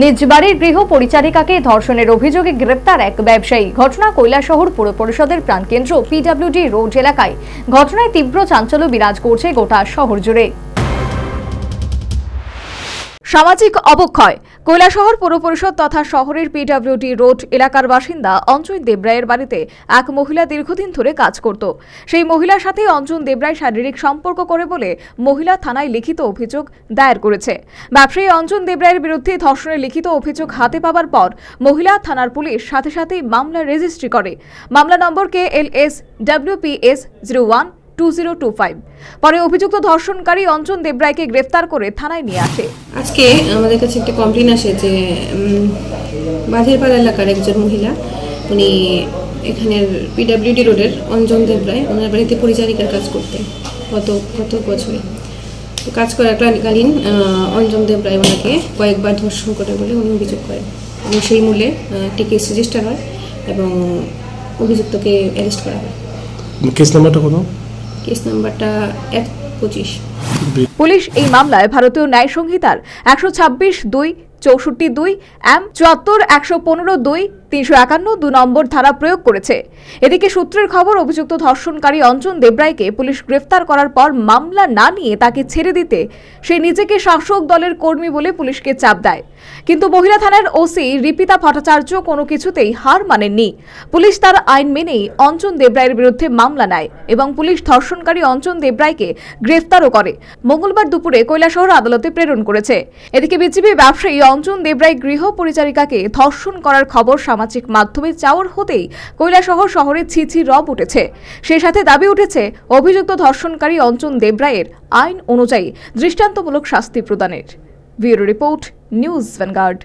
নিজ বাড়ির গৃহ পরিচারিকাকে ধর্ষণের অভিযোগে গ্রেপ্তার এক ব্যবসায়ী। ঘটনা কৈলাসহর পুর পরিষদের প্রাণকেন্দ্র পিডব্লিউডি রোড এলাকায়। ঘটনায় তীব্র চাঞ্চল্য বিরাজ করছে গোটা শহর জুড়ে। সামাজিক অবক্ষয়। কৈলাসহর পৌর পরিষদ তথা শহরের পিডব্লিউডি রোড এলাকার বাসিন্দা অঞ্জন দেবরায়ের বাড়িতে এক মহিলা দীর্ঘদিন ধরে কাজ করত। সেই মহিলার সাথে অঞ্জন দেবরায় শারীরিক সম্পর্ক করে বলে মহিলা থানায় লিখিত অভিযোগ দায়ের করেছে। ব্যবসায়ী অঞ্জন দেবরায়ের বিরুদ্ধে ধর্ষণের লিখিত অভিযোগ হাতে পাওয়ার পর মহিলা থানার পুলিশ সাথে সাথেই মামলা রেজিস্ট্রি করে। মামলা নম্বর KLS WPS 012025। পরে অভিযুক্ত ধর্ষণকারী অঞ্জন দেবরায়কে গ্রেফতার করে থানায় নিয়ে আসে। আজকে আমাদের কাছে একটা কমপ্লেন আসে যে বাঁধেরপাড়া এলাকার একজন মহিলা, উনি এখানের পিডব্লিউডি রোডের অঞ্জন দেবরায় ওনার বাড়িতে পরিচারিকার কাজ করতেন গত বছরে। কাজ করাকালীন অঞ্জন দেবরায় ওনাকে কয়েকবার ধর্ষণ করে বলে উনি অভিযোগ করেন এবং সেই মূলে একটি কেস রেজিস্টার হয় এবং অভিযুক্তকে অ্যারেস্ট করা হয়। কেস নাম্বারটা কত? কেস নাম্বারটা 125। পুলিশ এই মামলায় ভারতীয় ন্যায় সংহিতার 126(2)64(2) M 74(115)(2) 351(2) নম্বর ধারা প্রয়োগ করেছে। এদিকে সূত্রের খবর, অভিযুক্ত ধর্ষণকারী অঞ্জন দেবরায়কে পুলিশ গ্রেফতার করার পর মামলা না নিয়ে তাকে ছেড়ে দিতে সে নিজেকে শাসক দলের কর্মী বলে পুলিশকে চাপ দেয়। কিন্তু মহিলা থানার ওসি রিপিতা ভট্টাচার্য কোনো কিছুতেই হার মানেননি। পুলিশ তার আইন মেনেই অঞ্জন দেবরায়ের বিরুদ্ধে মামলা নেয় এবং পুলিশ ধর্ষণকারী অঞ্জন দেবরায়কে গ্রেফতারও করে। মঙ্গলবার দুপুরে কৈলাসহর আদালতে প্রেরণ করেছে। এদিকে বিজেপি ব্যবসায়ী অঞ্জন দেবরায় গৃহ পরিচারিকাকে ধর্ষণ করার খবর সামাজিক মাধ্যমে চাওয়ার হতেই কৈলাসহর শহরে ছিছি রব উঠেছে। সেই সাথে দাবি উঠেছে অভিযুক্ত ধর্ষণকারী অঞ্জন দেবরায়ের আইন অনুযায়ী দৃষ্টান্তমূলক শাস্তি প্রদানের। Bureau report, news vanguard.